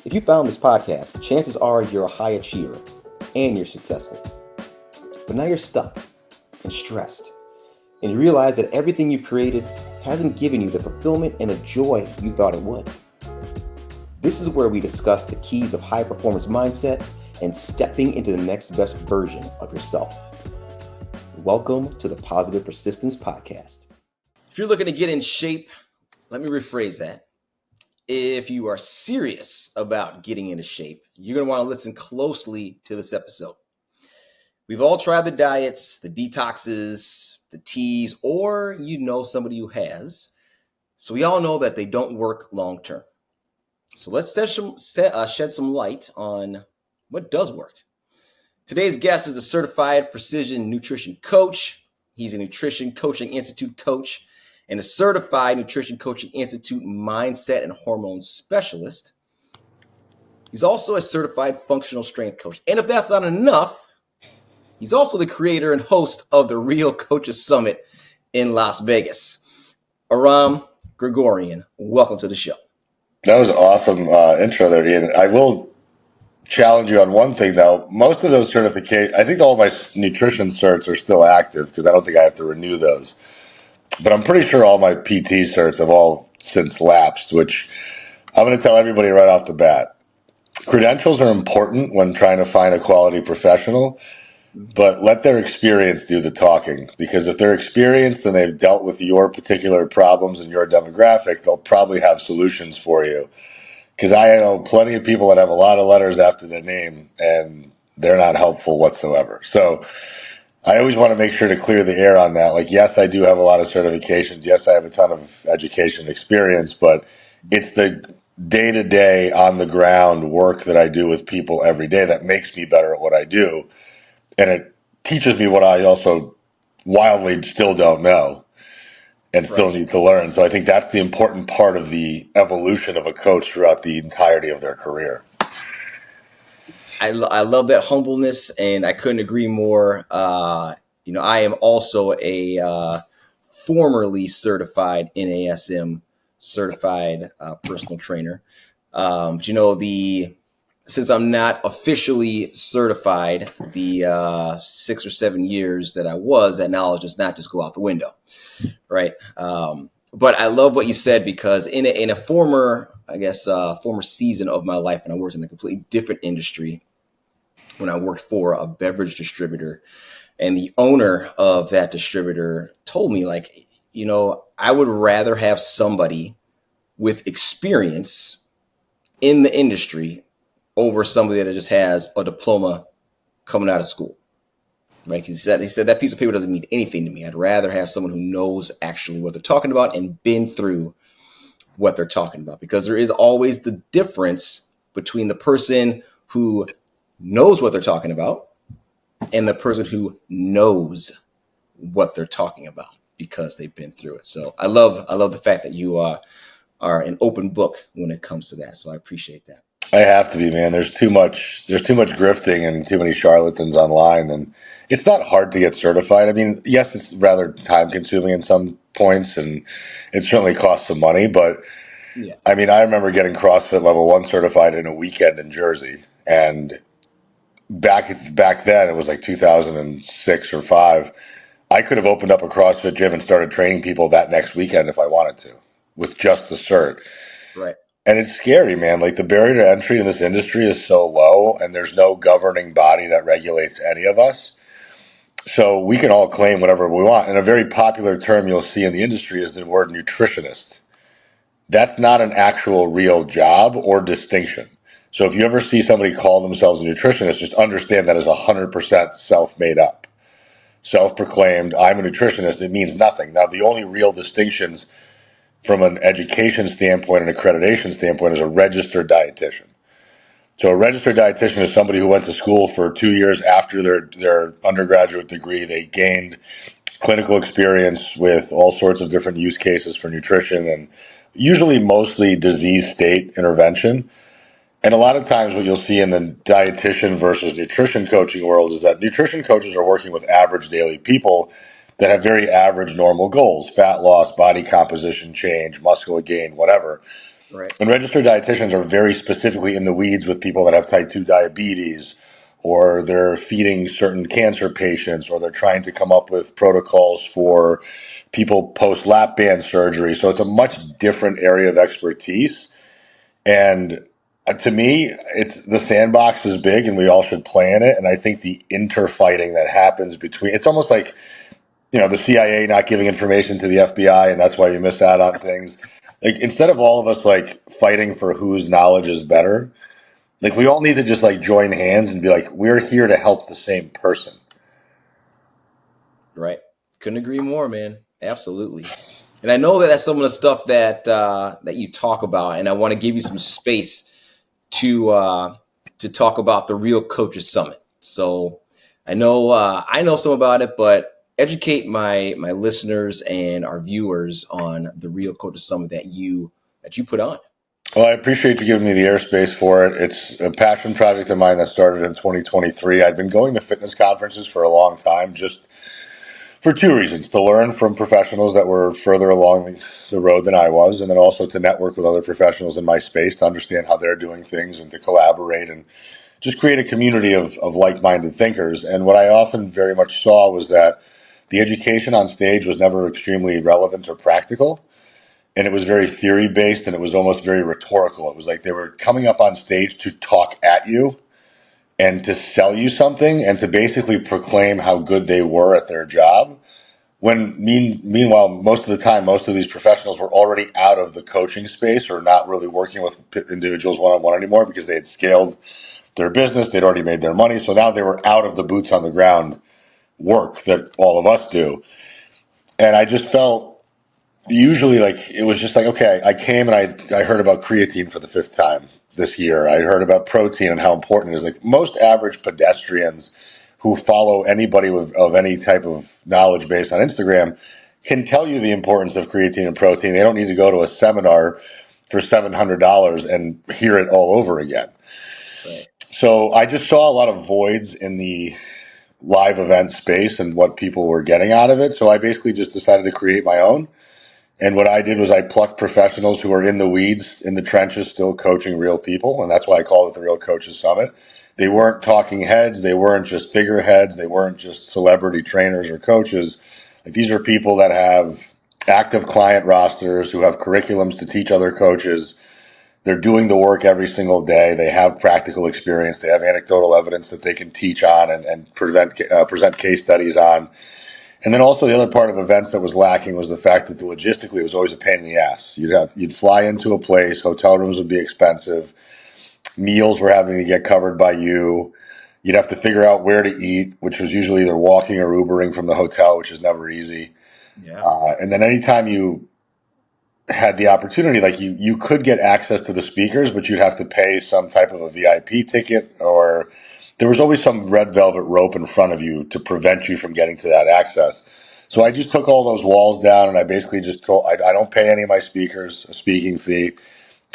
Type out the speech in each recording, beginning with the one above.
If you found this podcast, chances are you're a high achiever and you're successful. But now you're stuck and stressed, and you realize that everything you've created hasn't given you the fulfillment and the joy you thought it would. This is where we discuss the keys of high performance mindset and stepping into the next best version of yourself. Welcome to the Positive Persistence Podcast. If you're looking to get in shape, let me rephrase that. If you are serious about getting into shape, you're going to want to listen closely to this episode. We've all tried the diets, the detoxes, the teas, or you know somebody who has. So we all know that they don't work long term. So let's shed some light on what does work. Today's guest is a certified precision nutrition coach. He's a Nutrition Coaching Institute coach and a certified Nutrition Coaching Institute mindset and hormone specialist. He's also a certified functional strength coach. And if that's not enough, he's also the creator and host of the Real Coaches Summit in Las Vegas. Aram, Grigorian, welcome to the show. That was an awesome intro there, Ian. I will challenge you on one thing, though. Most of those certifications, I think all my nutrition certs are still active because I don't think I have to renew those. But I'm pretty sure all my PT certs have all since lapsed, which I'm going to tell everybody right off the bat. Credentials are important when trying to find a quality professional, but let their experience do the talking, because if they're experienced and they've dealt with your particular problems and your demographic, they'll probably have solutions for you. Because I know plenty of people that have a lot of letters after their name and they're not helpful whatsoever. So I always want to make sure to clear the air on that. Like, yes, I do have a lot of certifications. Yes, I have a ton of education experience, but it's the day-to-day on the ground work that I do with people every day that makes me better at what I do. And it teaches me what I also wildly still don't know and still need to learn. So I think that's the important part of the evolution of a coach throughout the entirety of their career. I love that humbleness, and I couldn't agree more. I am also a formerly certified NASM certified personal trainer. But since I'm not officially certified, the 6 or 7 years that I was, that knowledge does not just go out the window, right? But I love what you said, because in a former season of my life, when I worked in a completely different industry, when I worked for a beverage distributor, and the owner of that distributor told me, I would rather have somebody with experience in the industry over somebody that just has a diploma coming out of school. Right? He said that piece of paper doesn't mean anything to me. I'd rather have someone who knows actually what they're talking about and been through what they're talking about, because there is always the difference between the person who knows what they're talking about and the person who knows what they're talking about because they've been through it. So I love the fact that you are an open book when it comes to that. So I appreciate that. I have to be, man. There's too much grifting and too many charlatans online, and it's not hard to get certified. I mean, yes, it's rather time consuming in some points, and it certainly costs some money. But yeah. I mean, I remember getting CrossFit Level 1 certified in a weekend in Jersey, and back then it was like 2006 or 5. I could have opened up a CrossFit gym and started training people that next weekend if I wanted to, with just the cert. Right. And it's scary, man. Like, the barrier to entry in this industry is so low, and there's no governing body that regulates any of us. So we can all claim whatever we want. And a very popular term you'll see in the industry is the word nutritionist. That's not an actual real job or distinction. So if you ever see somebody call themselves a nutritionist, just understand that is 100% self-made up. Self-proclaimed, I'm a nutritionist, it means nothing. Now, the only real distinctions from an education standpoint and accreditation standpoint is a registered dietitian. So a registered dietitian is somebody who went to school for 2 years after their undergraduate degree. They gained clinical experience with all sorts of different use cases for nutrition, and usually mostly disease state intervention. And a lot of times what you'll see in the dietitian versus nutrition coaching world is that nutrition coaches are working with average daily people that have very average normal goals: fat loss, body composition change, muscular gain, whatever. Right. And registered dietitians are very specifically in the weeds with people that have type 2 diabetes, or they're feeding certain cancer patients, or they're trying to come up with protocols for people post lap band surgery. So it's a much different area of expertise. And to me, it's the sandbox is big and we all should play in it. And I think the interfighting that happens between it's almost like, the CIA not giving information to the FBI, and that's why you miss out on things. Like instead of all of us like fighting for whose knowledge is better, like we all need to just like join hands and be like, we're here to help the same person. Right. Couldn't agree more, man. Absolutely. And I know that that's some of the stuff that you talk about, and I want to give you some space to talk about the Real Coaches Summit. So I know some about it, but educate my listeners and our viewers on the Real Coaches Summit that you put on. Well, I appreciate you giving me the airspace for it. It's a passion project of mine that started in 2023. I'd been going to fitness conferences for a long time, just for two reasons: to learn from professionals that were further along the road than I was, and then also to network with other professionals in my space to understand how they're doing things and to collaborate and just create a community of like-minded thinkers. And what I often very much saw was that the education on stage was never extremely relevant or practical, and it was very theory based, and it was almost very rhetorical. It was like they were coming up on stage to talk at you and to sell you something and to basically proclaim how good they were at their job. Meanwhile, most of the time, most of these professionals were already out of the coaching space or not really working with individuals one on one anymore because they had scaled their business. They'd already made their money. So now they were out of the boots on the ground work that all of us do. And I just felt usually like it was just like, okay, I came and I heard about creatine for the fifth time this year. I heard about protein and how important it is. Like most average pedestrians who follow anybody of any type of knowledge base on Instagram can tell you the importance of creatine and protein. They don't need to go to a seminar for $700 and hear it all over again. Right. So I just saw a lot of voids in the live event space and what people were getting out of it. So I basically just decided to create my own. And what I did was I plucked professionals who are in the weeds, in the trenches, still coaching real people. And that's why I call it the Real Coaches Summit. They weren't talking heads. They weren't just figureheads. They weren't just celebrity trainers or coaches. Like these are people that have active client rosters, who have curriculums to teach other coaches. They're doing the work every single day. They have practical experience. They have anecdotal evidence that they can teach on and present case studies on. And then also the other part of events that was lacking was the fact that logistically it was always a pain in the ass. You'd fly into a place, hotel rooms would be expensive, meals were having to get covered by you. You'd have to figure out where to eat, which was usually either walking or Ubering from the hotel, which is never easy. Yeah. And then anytime you had the opportunity, like you could get access to the speakers, but you'd have to pay some type of a VIP ticket, or there was always some red velvet rope in front of you to prevent you from getting to that access. So I just took all those walls down and I basically just told, I don't pay any of my speakers a speaking fee.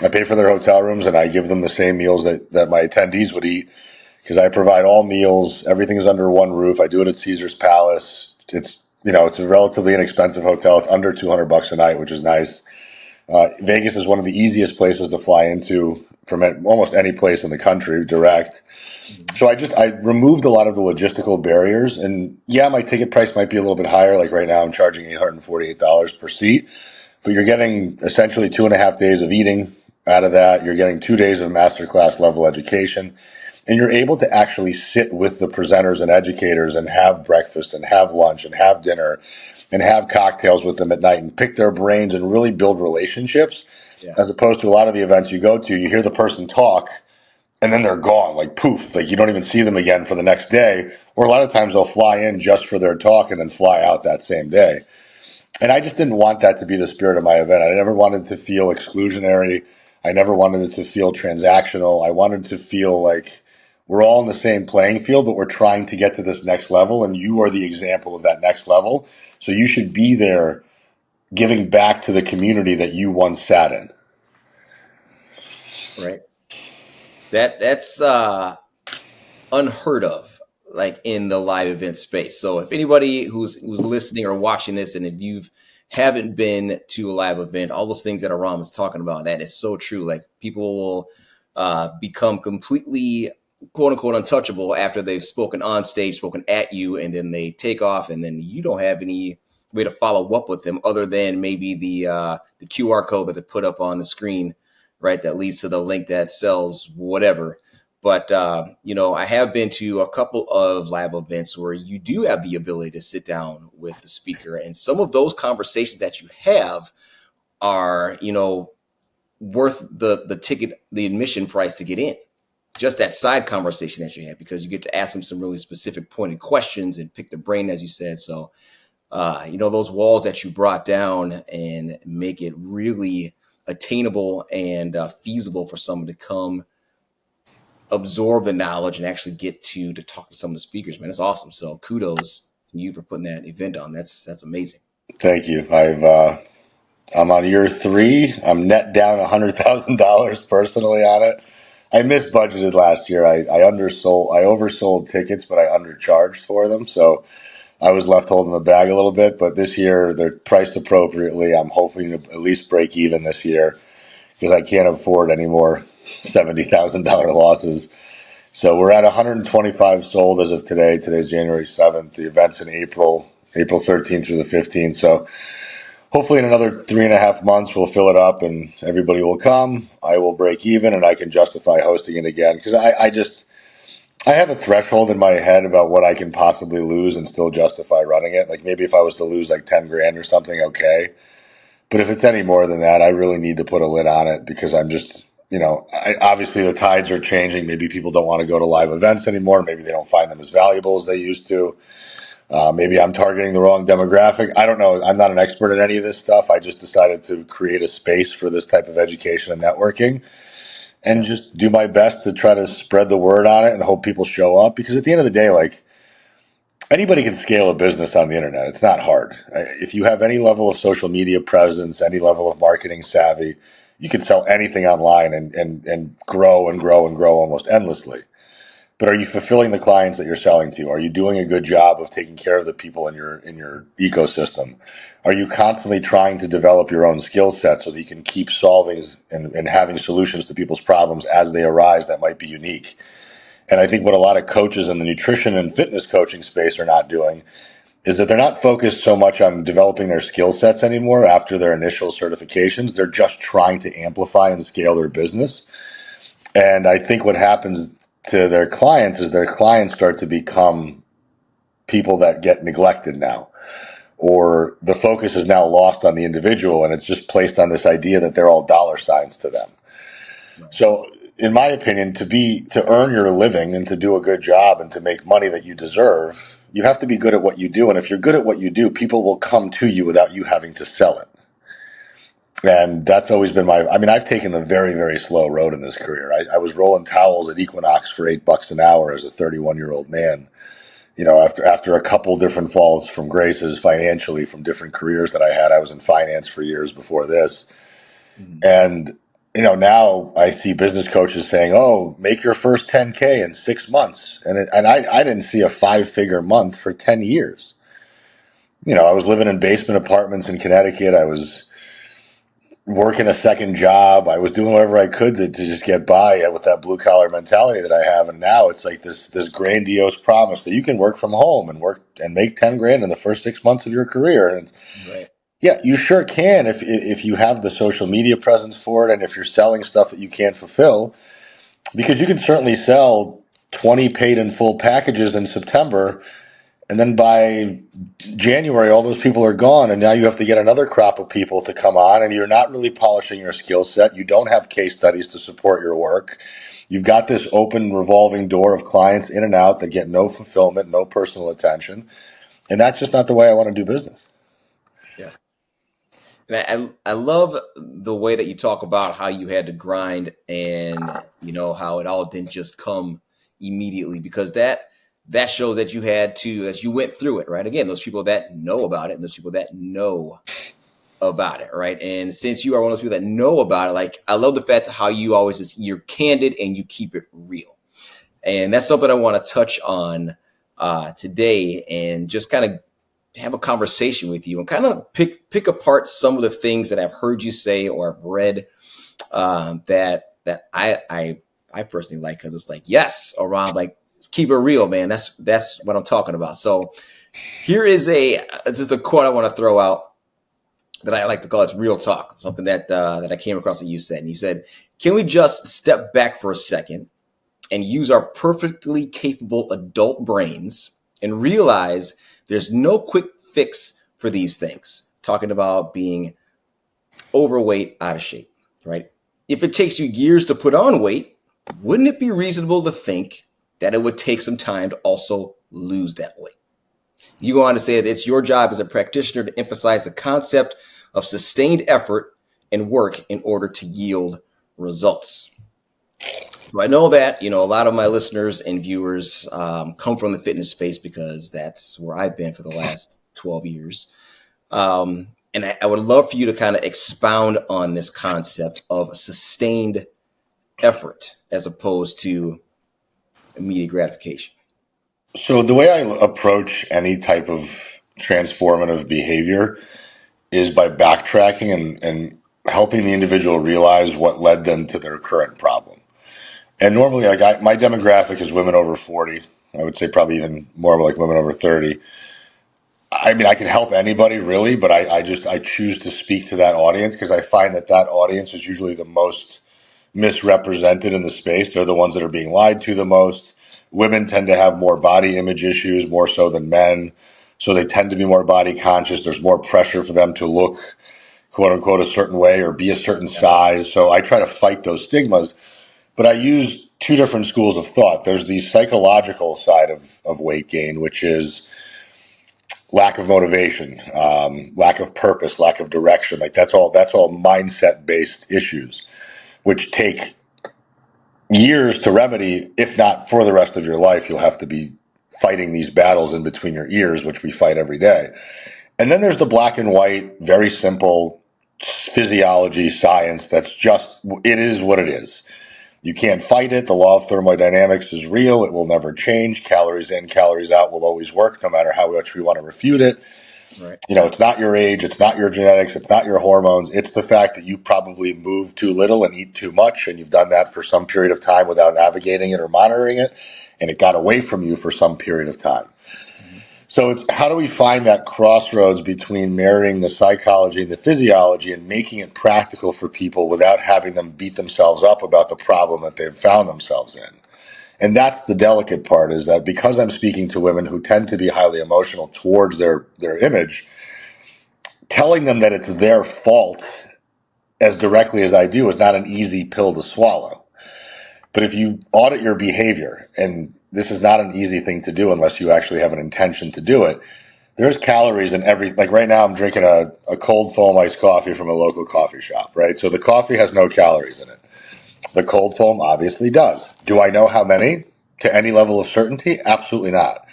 I pay for their hotel rooms and I give them the same meals that my attendees would eat because I provide all meals. Everything is under one roof. I do it at Caesar's Palace. It's a relatively inexpensive hotel. It's under $200 a night, which is nice. Vegas is one of the easiest places to fly into from almost any place in the country direct. Mhm. So I removed a lot of the logistical barriers, and yeah, my ticket price might be a little bit higher. Like right now, I'm charging $848 per seat, but you're getting essentially 2.5 days of eating out of that. You're getting 2 days of masterclass level education, and you're able to actually sit with the presenters and educators and have breakfast and have lunch and have dinner and have cocktails with them at night and pick their brains and really build relationships, Yeah. as opposed to a lot of the events you go to, you hear the person talk and then they're gone, like poof, like you don't even see them again for the next day. Or a lot of times they'll fly in just for their talk and then fly out that same day. And I just didn't want that to be the spirit of my event. I never wanted to feel exclusionary. I never wanted it to feel transactional. I wanted to feel like we're all in the same playing field, but we're trying to get to this next level. And you are the example of that next level. So you should be there giving back to the community that you once sat in. Right. That's unheard of, like in the live event space. So if anybody who's listening or watching this, and if you've haven't been to a live event, all those things that Aram is talking about, that is so true. Like people will become completely quote unquote untouchable after they've spoken on stage, spoken at you, and then they take off, and then you don't have any way to follow up with them other than maybe the QR code that they put up on the screen, right? That leads to the link that sells whatever. But I have been to a couple of live events where you do have the ability to sit down with the speaker, and some of those conversations that you have are, worth the ticket, the admission price to get in. Just that side conversation that you have, because you get to ask them some really specific pointed questions and pick the brain, as you said. So, those walls that you brought down and make it really attainable and feasible for someone to come absorb the knowledge and actually get to talk to some of the speakers, man. That's awesome. So kudos to you for putting that event on. That's amazing. Thank you. I'm on year 3. I'm net down $100,000 personally on it. I misbudgeted last year. I oversold tickets, but I undercharged for them. So I was left holding the bag a little bit. But this year they're priced appropriately. I'm hoping to at least break even this year because I can't afford any more $70,000 losses. So we're at 125 sold as of today. Today's January 7th. The event's in April 13th through the 15th. So hopefully in another 3.5 months, we'll fill it up and everybody will come. I will break even and I can justify hosting it again. Because I have a threshold in my head about what I can possibly lose and still justify running it. Like maybe if I was to lose like 10 grand or something, okay. But if it's any more than that, I really need to put a lid on it because I'm just, obviously the tides are changing. Maybe people don't want to go to live events anymore. Maybe they don't find them as valuable as they used to. Maybe I'm targeting the wrong demographic. I don't know. I'm not an expert at any of this stuff. I just decided to create a space for this type of education and networking and just do my best to try to spread the word on it and hope people show up. Because at the end of the day, like anybody can scale a business on the internet. It's not hard. If you have any level of social media presence, any level of marketing savvy, you can sell anything online and grow and grow and grow almost endlessly. But are you fulfilling the clients that you're selling to? Are you doing a good job of taking care of the people in your ecosystem? Are you constantly trying to develop your own skill set so that you can keep solving and having solutions to people's problems as they arise that might be unique? And I think what a lot of coaches in the nutrition and fitness coaching space are not doing is that they're not focused so much on developing their skill sets anymore after their initial certifications. They're just trying to amplify and scale their business. And I think what happens to their clients is their clients start to become people that get neglected now, or the focus is now lost on the individual and it's just placed on this idea that they're all dollar signs to them. Right. So in my opinion, to earn your living and to do a good job and to make money that you deserve, you have to be good at what you do. And if you're good at what you do, people will come to you without you having to sell it. And that's always been I've taken the very, very slow road in this career. I was rolling towels at Equinox for $8 an hour as a 31-year-old man. After a couple different falls from graces financially from different careers that I had. I was in finance for years before this. Mm-hmm. And, now I see business coaches saying, oh, make your first 10K in 6 months. And I didn't see a 5-figure month for 10 years. I was living in basement apartments in Connecticut. I was working a second job. I was doing whatever I could to just get by with that blue collar mentality that I have. And now it's like this grandiose promise that you can work from home and work and make 10 grand in the first 6 months of your career. And Right. yeah, you sure can if you have the social media presence for it and if you're selling stuff that you can't fulfill, because you can certainly sell 20 paid in full packages in September. And then by January, all those people are gone, and now you have to get another crop of people to come on, and you're not really polishing your skill set. You don't have case studies to support your work. You've got this open revolving door of clients in and out that get no fulfillment, no personal attention, and that's just not the way I want to do business. Yeah. And I love the way that you talk about how you had to grind and how it all didn't just come immediately, because that shows that you went through it, right? Again, those people that know about it and those people that know about it, right? And since you are one of those people that know about it, like I love the fact that how you always you're candid and you keep it real. And that's something I want to touch on today and just kind of have a conversation with you and kind of pick apart some of the things that I've heard you say or I've read that I personally like, because it's like, yes, Aram, like, keep it real, man. That's what I'm talking about. So here is a just a quote I want to throw out that I like to call as real talk. Something that I came across that you said, and you said, "Can we just step back for a second and use our perfectly capable adult brains and realize there's no quick fix for these things?" Talking about being overweight, out of shape, right? If it takes you years to put on weight, wouldn't it be reasonable to think that it would take some time to also lose that weight? You go on to say that it's your job as a practitioner to emphasize the concept of sustained effort and work in order to yield results. So I know that, a lot of my listeners and viewers come from the fitness space, because that's where I've been for the last 12 years. And I would love for you to kind of expound on this concept of sustained effort as opposed to immediate gratification. So the way I approach any type of transformative behavior is by backtracking and helping the individual realize what led them to their current problem. And normally, my demographic is women over 40. I would say probably even more like women over 30. I mean, I can help anybody really, but I choose to speak to that audience because I find that audience is usually the most misrepresented in the space. They're the ones that are being lied to the most. Women tend to have more body image issues, more so than men. So they tend to be more body conscious. There's more pressure for them to look, quote unquote, a certain way or be a certain Yeah. size. So I try to fight those stigmas, but I use two different schools of thought. There's the psychological side of weight gain, which is lack of motivation, lack of purpose, lack of direction. Like that's all mindset based issues, which take years to remedy. If not for the rest of your life, you'll have to be fighting these battles in between your ears, which we fight every day. And then there's the black and white, very simple physiology science. That's just, it is what it is. You can't fight it. The law of thermodynamics is real. It will never change. Calories in, calories out will always work, no matter how much we want to refute it. Right. It's not your age, it's not your genetics, it's not your hormones. It's the fact that you probably move too little and eat too much, and you've done that for some period of time without navigating it or monitoring it, and it got away from you for some period of time. Mm-hmm. So it's how do we find that crossroads between marrying the psychology and the physiology and making it practical for people without having them beat themselves up about the problem that they've found themselves in? And that's the delicate part, is that because I'm speaking to women who tend to be highly emotional towards their image, telling them that it's their fault as directly as I do is not an easy pill to swallow. But if you audit your behavior, and this is not an easy thing to do unless you actually have an intention to do it, there's calories in every, like right now I'm drinking a cold foam iced coffee from a local coffee shop, right? So the coffee has no calories in it. The cold foam obviously does. Do I know how many to any level of certainty? Absolutely not.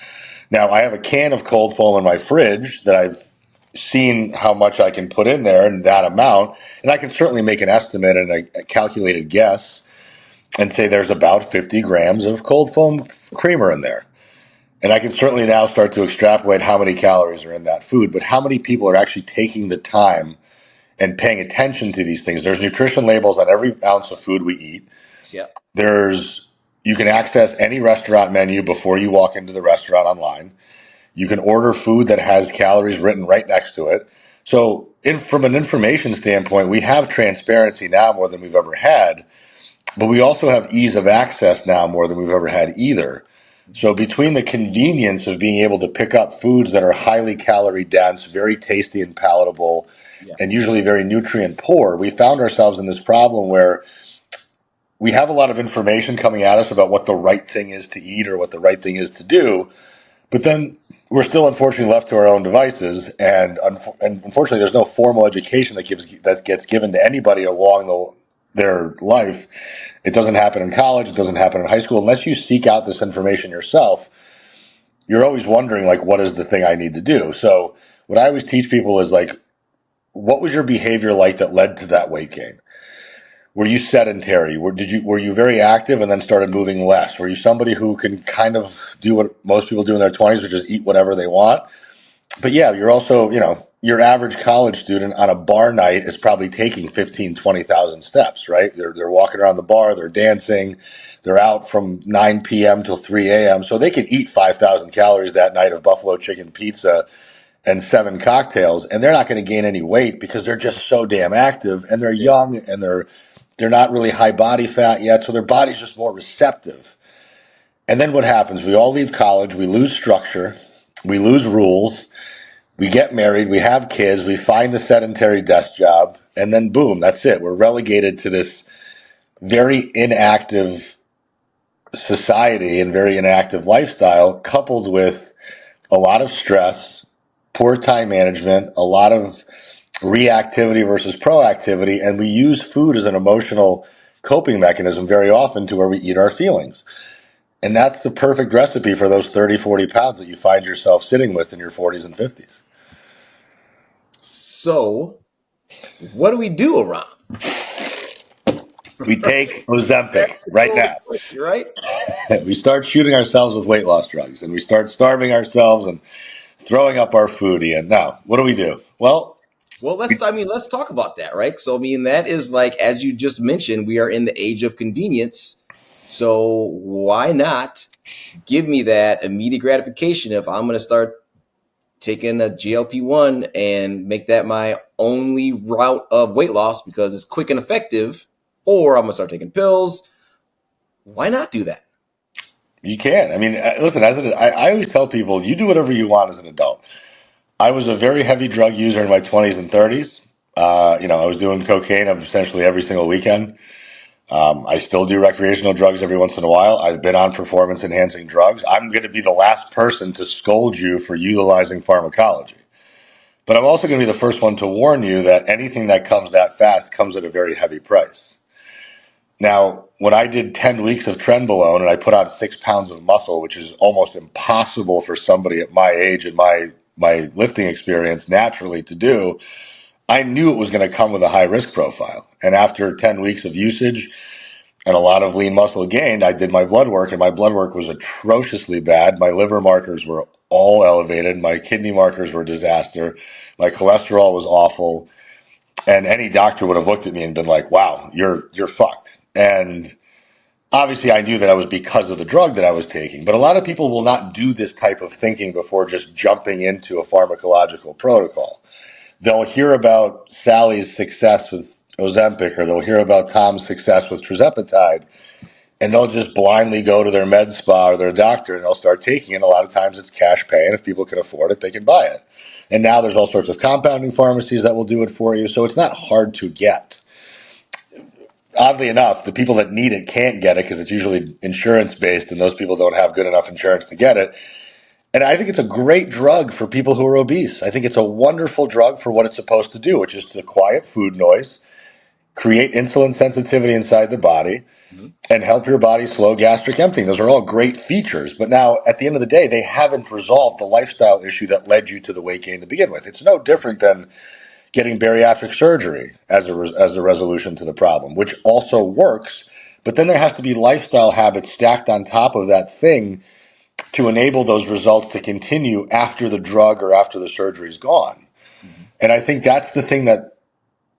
Now I have a can of cold foam in my fridge that I've seen how much I can put in there and that amount, and I can certainly make an estimate and a calculated guess and say there's about 50 grams of cold foam creamer in there. And I can certainly now start to extrapolate how many calories are in that food, but how many people are actually taking the time and paying attention to these things? There's nutrition labels on every ounce of food we eat. Yeah. You can access any restaurant menu before you walk into the restaurant online. You can order food that has calories written right next to it. So, from an information standpoint, we have transparency now more than we've ever had, but we also have ease of access now more than we've ever had either. So, between the convenience of being able to pick up foods that are highly calorie dense, very tasty and palatable, Yeah. and usually very nutrient poor, we found ourselves in this problem where we have a lot of information coming at us about what the right thing is to eat or what the right thing is to do. But then we're still unfortunately left to our own devices, and unfortunately, there's no formal education that gets given to anybody along their life. It doesn't happen in college. It doesn't happen in high school unless you seek out this information yourself. You're always wondering, like, what is the thing I need to do? So what I always teach people is like, what was your behavior like that led to that weight gain? Were you sedentary? Were you very active and then started moving less? Were you somebody who can kind of do what most people do in their 20s, which is eat whatever they want? But yeah, you're also, your average college student on a bar night is probably taking 15, 20,000 steps, right? They're walking around the bar, they're dancing, they're out from 9 p.m. till 3 a.m. So they can eat 5,000 calories that night of buffalo chicken pizza and 7 cocktails, and they're not going to gain any weight because they're just so damn active, and they're Yeah. young, and they're not really high body fat yet, so their body's just more receptive. And then what happens? We all leave college, we lose structure, we lose rules, we get married, we have kids, we find the sedentary desk job, and then boom, that's it. We're relegated to this very inactive society and very inactive lifestyle, coupled with a lot of stress, poor time management, a lot of reactivity versus proactivity, and we use food as an emotional coping mechanism very often to where we eat our feelings. And that's the perfect recipe for those 30, 40 pounds that you find yourself sitting with in your 40s and 50s. So, what do we do, Aram? We take That's Ozempic the right golden now. question, right? We start shooting ourselves with weight loss drugs, and we start starving ourselves and throwing up our food. And now, what do we do? Well, Well, let's talk about that, right? So, I mean, that is like, as you just mentioned, we are in the age of convenience. So, why not give me that immediate gratification if I'm going to start taking a GLP-1 and make that my only route of weight loss because it's quick and effective, or I'm going to start taking pills? Why not do that? you can. I mean, listen, I always tell people, you do whatever you want as an adult. I was a very heavy drug user in my 20s and 30s. I was doing cocaine essentially every single weekend. I still do recreational drugs every once in a while. I've been on performance enhancing drugs. I'm going to be the last person to scold you for utilizing pharmacology. But I'm also going to be the first one to warn you that anything that comes that fast comes at a very heavy price. Now, when I did 10 weeks of trenbolone and I put on 6 pounds of muscle, which is almost impossible for somebody at my age and my lifting experience naturally to do, I knew it was going to come with a high risk profile. And after 10 weeks of usage and a lot of lean muscle gained, I did my blood work, and my blood work was atrociously bad. My liver markers were all elevated. My kidney markers were a disaster. My cholesterol was awful. And any doctor would have looked at me and been like, wow, you're fucked. And obviously I knew that I was because of the drug that I was taking. But a lot of people will not do this type of thinking before just jumping into a pharmacological protocol. They'll hear about Sally's success with Ozempic, or they'll hear about Tom's success with tirzepatide, and they'll just blindly go to their med spa or their doctor and they'll start taking it. A lot of times it's cash pay, and if people can afford it, they can buy it. And now there's all sorts of compounding pharmacies that will do it for you, so it's not hard to get. Oddly enough, the people that need it can't get it because it's usually insurance based, and those people don't have good enough insurance to get it. And I think it's a great drug for people who are obese. I think it's a wonderful drug for what it's supposed to do, which is to quiet food noise, create insulin sensitivity inside the body, Mhm. and help your body slow gastric emptying. Those are all great features. But now, at the end of the day, they haven't resolved the lifestyle issue that led you to the weight gain to begin with. It's no different than getting bariatric surgery as a resolution to the problem, which also works. But then there has to be lifestyle habits stacked on top of that thing to enable those results to continue after the drug or after the surgery is gone. Mhm. And I think that's the thing that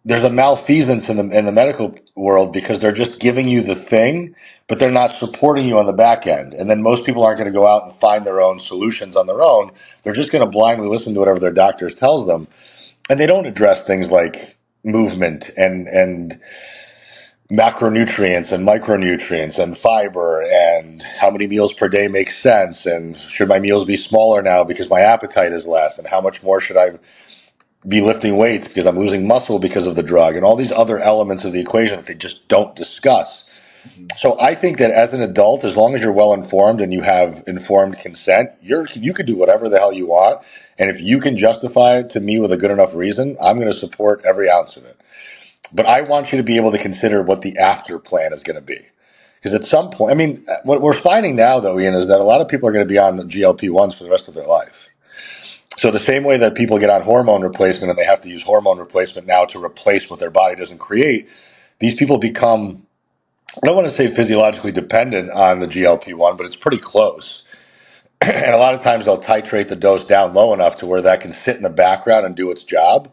there's a malfeasance in the medical world, because they're just giving you the thing, but they're not supporting you on the back end. And then most people aren't going to go out and find their own solutions on their own. They're just going to blindly listen to whatever their doctors tells them, and they don't address things like movement and macronutrients and micronutrients and fiber and how many meals per day make sense, and should my meals be smaller now because my appetite is less, and how much more should I be lifting weights because I'm losing muscle because of the drug, and all these other elements of the equation that they just don't discuss. Mhm. So I think that as an adult, as long as you're well informed and you have informed consent, you can do whatever the hell you want. And if you can justify it to me with a good enough reason, I'm going to support every ounce of it. But I want you to be able to consider what the after plan is going to be. Because at some point, I mean, what we're finding now, though, Ian, is that a lot of people are going to be on GLP-1s for the rest of their life. So the same way that people get on hormone replacement and they have to use hormone replacement now to replace what their body doesn't create, these people become, I don't want to say physiologically dependent on the GLP-1, but it's pretty close. And a lot of times they'll titrate the dose down low enough to where that can sit in the background and do its job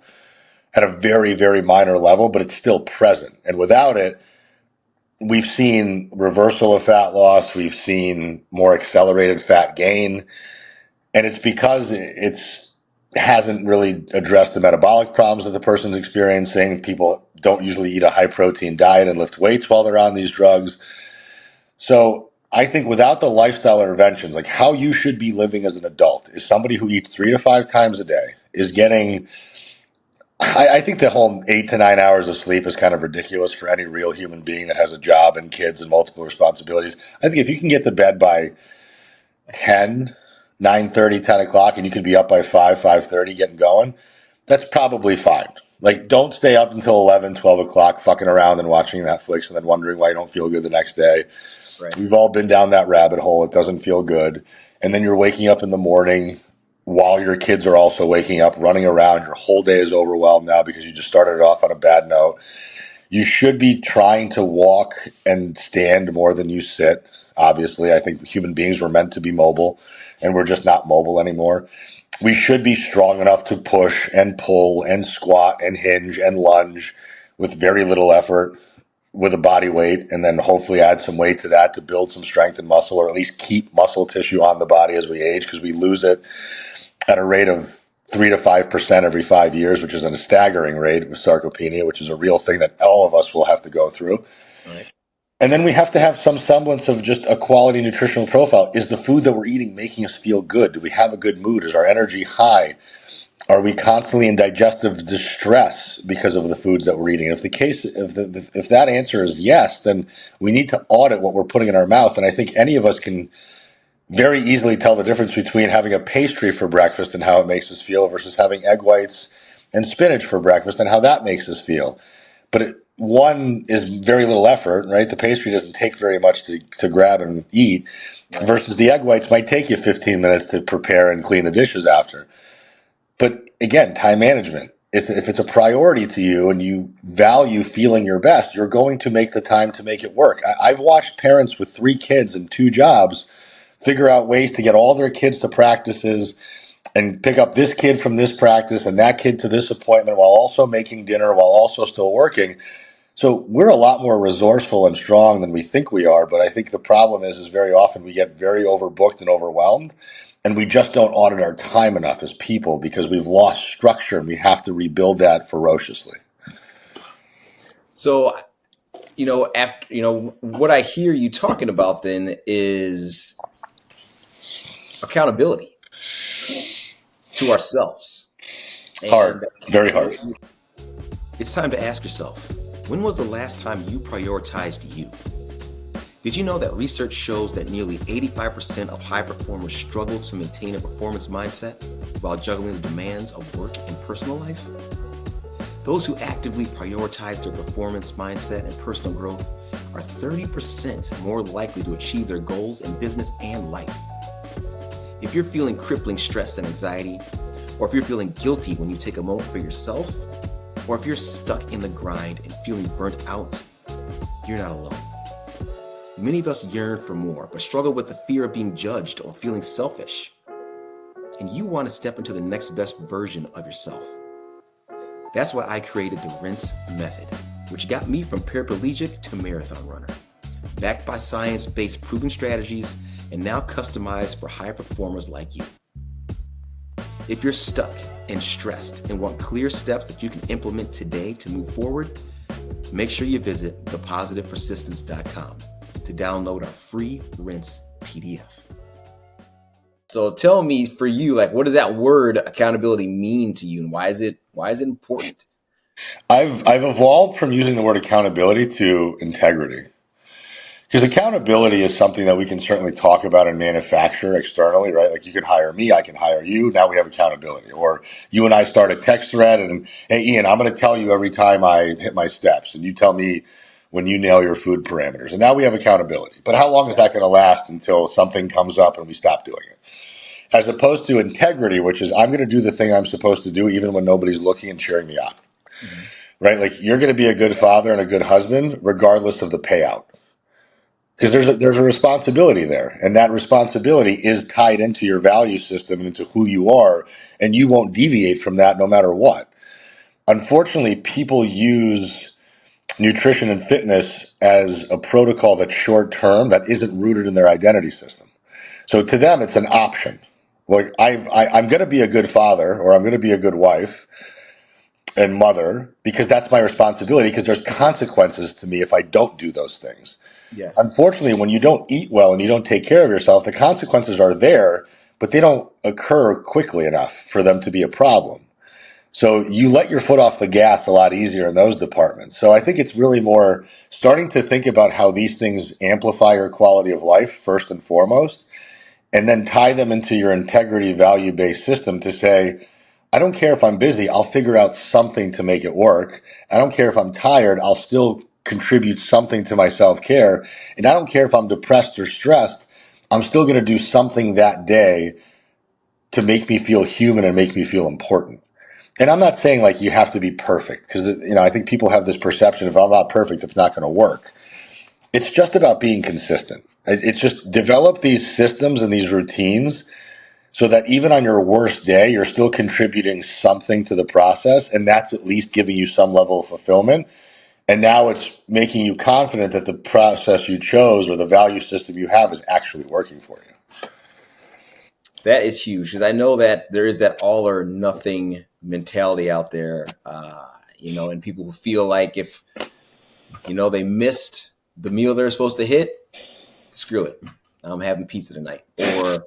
at a very, very minor level, but it's still present. And without it, we've seen reversal of fat loss. We've seen more accelerated fat gain. And it's because it's hasn't really addressed the metabolic problems that the person's experiencing. People don't usually eat a high protein diet and lift weights while they're on these drugs. So I think without the lifestyle interventions, like how you should be living as an adult is somebody who eats 3 to 5 times a day, is getting, I think the whole 8 to 9 hours of sleep is kind of ridiculous for any real human being that has a job and kids and multiple responsibilities. I think if you can get to bed by 10, 9:30, 10 o'clock, and you can be up by 5, 5:30 getting going, that's probably fine. Like, don't stay up until 11, 12 o'clock fucking around and watching Netflix and then wondering why you don't feel good the next day. Right. We've all been down that rabbit hole. It doesn't feel good. And then you're waking up in the morning while your kids are also waking up, running around. Your whole day is overwhelmed now because you just started it off on a bad note. You should be trying to walk and stand more than you sit. Obviously, I think human beings were meant to be mobile, and we're just not mobile anymore. We should be strong enough to push and pull and squat and hinge and lunge with very little effort with a body weight, and then hopefully add some weight to that to build some strength and muscle, or at least keep muscle tissue on the body as we age, because we lose it at a rate of 3 to 5% every 5 years, which is a staggering rate with sarcopenia, which is a real thing that all of us will have to go through. Right. And then we have to have some semblance of just a quality nutritional profile. Is the food that we're eating making us feel good? Do we have a good mood? Is our energy high? Are we constantly in digestive distress because of the foods that we're eating? If the case, if that answer is yes, then we need to audit what we're putting in our mouth. And I think any of us can very easily tell the difference between having a pastry for breakfast and how it makes us feel versus having egg whites and spinach for breakfast and how that makes us feel. But one is very little effort, right? The pastry doesn't take very much to grab and eat, Right. versus the egg whites might take you 15 minutes to prepare and clean the dishes after. But again, time management. If it's a priority to you and you value feeling your best, you're going to make the time to make it work. I've watched parents with 3 kids and 2 jobs figure out ways to get all their kids to practices and pick up this kid from this practice and that kid to this appointment while also making dinner, while also still working. So we're a lot more resourceful and strong than we think we are. But I think the problem is very often we get very overbooked and overwhelmed, and we just don't audit our time enough as people because we've lost structure and we have to rebuild that ferociously. So, after what I hear you talking about then is accountability to ourselves. Hard, And very hard. it's time to ask yourself, when was the last time you prioritized you? Did you know that research shows that nearly 85% of high performers struggle to maintain a performance mindset while juggling the demands of work and personal life? Those who actively prioritize their performance mindset and personal growth are 30% more likely to achieve their goals in business and life. If you're feeling crippling stress and anxiety, or if you're feeling guilty when you take a moment for yourself, or if you're stuck in the grind and feeling burnt out, you're not alone. Many of us yearn for more, but struggle with the fear of being judged or feeling selfish. And you want to step into the next best version of yourself. That's why I created the Rinse Method, which got me from paraplegic to marathon runner, backed by science-based proven strategies and now customized for high performers like you. If you're stuck and stressed and want clear steps that you can implement today to move forward, make sure you visit thepositivepersistence.com to download our free Rinse PDF. So tell me, for you, like, what does that word accountability mean to you, and why is it important? I've evolved from using the word accountability to integrity. Because accountability is something that we can certainly talk about and manufacture externally, right? Like, you can hire me, I can hire you. Now we have accountability. Or you and I start a text thread and, hey, Ian, I'm going to tell you every time I hit my steps. And you tell me when you nail your food parameters. And now we have accountability. But how long is that going to last until something comes up and we stop doing it? As opposed to integrity, which is I'm going to do the thing I'm supposed to do even when nobody's looking and cheering me on. Right? Like, you're going to be a good father and a good husband regardless of the payout. because there's a responsibility there, and that responsibility is tied into your value system and into who you are, and you won't deviate from that no matter what. Unfortunately, people use nutrition and fitness as a protocol that's short term, that isn't rooted in their identity system. So to them, it's an option. Like I'm going to be a good father, or I'm going to be a good wife and mother, because that's my responsibility, because there's consequences to me if I don't do those things. Yes. Unfortunately, when you don't eat well and you don't take care of yourself, the consequences are there, but they don't occur quickly enough for them to be a problem. So you let your foot off the gas a lot easier in those departments. So I think it's really more starting to think about how these things amplify your quality of life first and foremost, and then tie them into your integrity value based system to say, I don't care if I'm busy, I'll figure out something to make it work. I don't care if I'm tired, I'll still contribute something to my self care. And I don't care if I'm depressed or stressed, I'm still going to do something that day to make me feel human and make me feel important. And I'm not saying like you have to be perfect, because I think people have this perception, if I'm not perfect, it's not going to work. It's just about being consistent. It's just develop these systems and these routines so that even on your worst day, you're still contributing something to the process, and that's at least giving you some level of fulfillment. And now it's making you confident that the process you chose or the value system you have is actually working for you. That is huge, because I know that there is that all or nothing mentality out there, and people who feel like if, they missed the meal they're supposed to hit, screw it. I'm having pizza tonight. Or,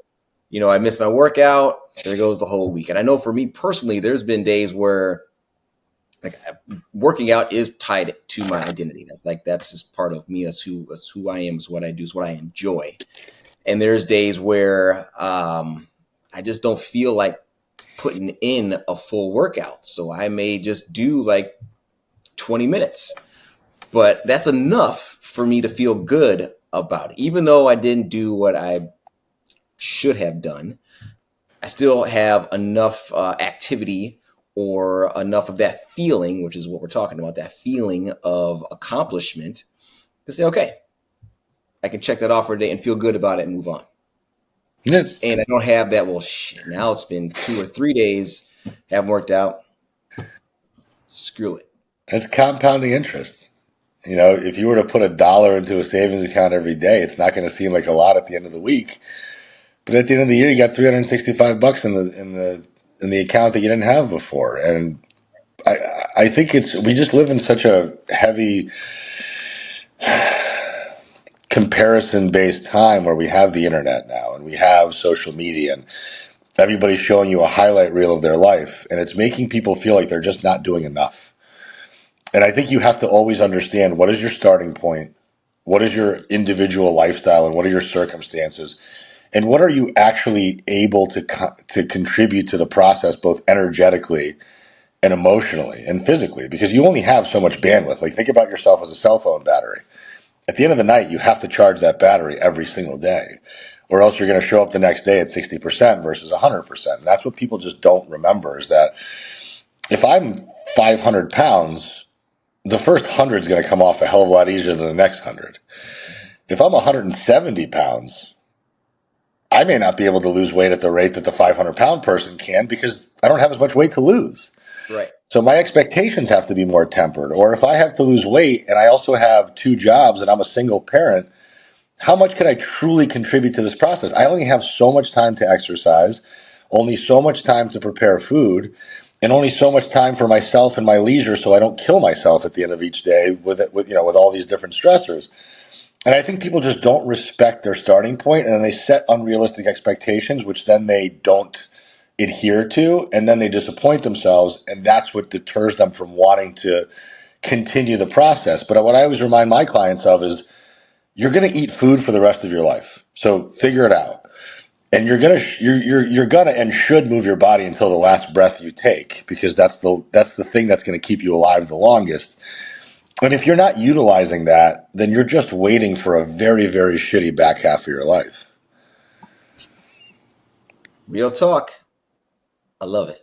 I missed my workout, there goes the whole week. And I know for me personally, there's been days where like working out is tied to my identity. That's just part of me. That's who I am, is what I do, is what I enjoy. And there's days where I just don't feel like putting in a full workout. So I may just do like 20 minutes, but that's enough for me to feel good about it. Even though I didn't do what I should have done, I still have enough activity or enough of that feeling, which is what we're talking about, that feeling of accomplishment, to say, okay, I can check that off for a day and feel good about it and move on. It's, And I don't have that, well, shit, now it's been 2 or 3 days, haven't worked out, screw it. it's compounding interest. If you were to put $1 into a savings account every day, it's not going to seem like a lot at the end of the week. But at the end of the year, you got $365 in the account that you didn't have before. And I I think we just live in such a heavy comparison based time where we have the internet now and we have social media and everybody's showing you a highlight reel of their life, and it's making people feel like they're just not doing enough. And I think you have to always understand, what is your starting point, what is your individual lifestyle, and what are your circumstances, and what are you actually able to contribute to the process, both energetically and emotionally and physically, because you only have so much bandwidth. Like, think about yourself as a cell phone battery. At the end of the night, you have to charge that battery every single day, or else you're going to show up the next day at 60% versus 100%. And that's what people just don't remember, is that if I'm 500 pounds, the first 100 is going to come off a hell of a lot easier than the next 100. If I'm 170 pounds, I may not be able to lose weight at the rate that the 500-pound person can, because I don't have as much weight to lose. Right. So my expectations have to be more tempered. Or if I have to lose weight and I also have 2 jobs and I'm a single parent, how much can I truly contribute to this process? I only have so much time to exercise, only so much time to prepare food, and only so much time for myself and my leisure, so I don't kill myself at the end of each day with all these different stressors. And I think people just don't respect their starting point, and then they set unrealistic expectations, which then they don't adhere to, and then they disappoint themselves, and that's what deters them from wanting to continue the process. But what I always remind my clients of is, you're going to eat food for the rest of your life, so figure it out. And you're gonna and should move your body until the last breath you take, because that's the thing that's going to keep you alive the longest. And if you're not utilizing that, then you're just waiting for a very, very shitty back half of your life. Real talk. I love it.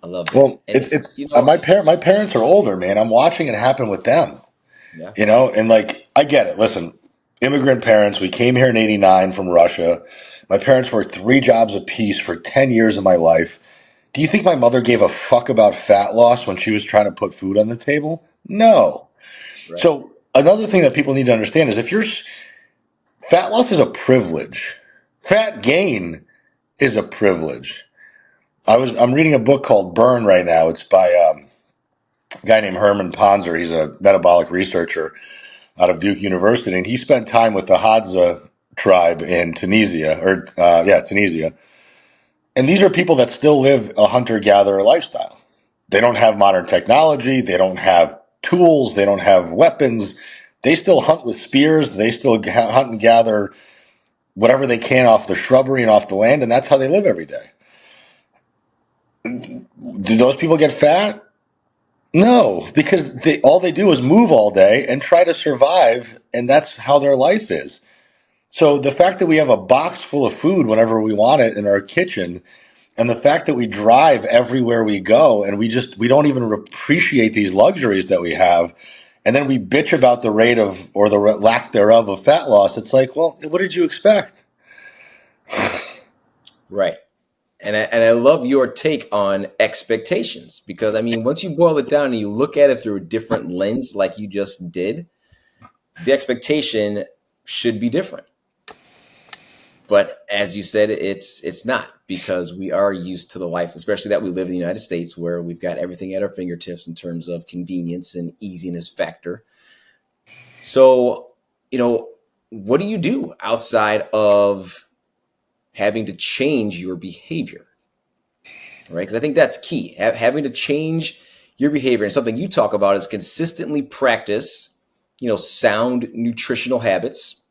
I love it. Well, And it's my parents are older, man. I'm watching it happen with them. yeah. And like, I get it. Listen, immigrant parents. We came here in '89 from Russia. My parents worked 3 jobs apiece for 10 years of my life. Do you think my mother gave a fuck about fat loss when she was trying to put food on the table? No. Right. So another thing that people need to understand is fat loss is a privilege. Fat gain is a privilege. I'm reading a book called Burn right now. It's by a guy named Herman Ponzer. He's a metabolic researcher out of Duke University, and he spent time with the Hadza tribe in Tunisia. And these are people that still live a hunter-gatherer lifestyle. They don't have modern technology. They don't have tools. They don't have weapons. They still hunt with spears. They still hunt and gather whatever they can off the shrubbery and off the land, and that's how they live every day. Do those people get fat? No, because all they do is move all day and try to survive, and that's how their life is. So the fact that we have a box full of food whenever we want it in our kitchen, and the fact that we drive everywhere we go, and we don't even appreciate these luxuries that we have, and then we bitch about the rate of or the lack thereof of fat loss. It's like, well, what did you expect? Right. And I love your take on expectations because I mean, once you boil it down and you look at it through a different lens, like you just did, the expectation should be different. But as you said, it's not because we are used to the life, especially that we live in the United States, where we've got everything at our fingertips in terms of convenience and easiness factor. So, what do you do outside of having to change your behavior? Right? Because I think that's key. Having to change your behavior, and something you talk about is consistently practice, sound nutritional habits,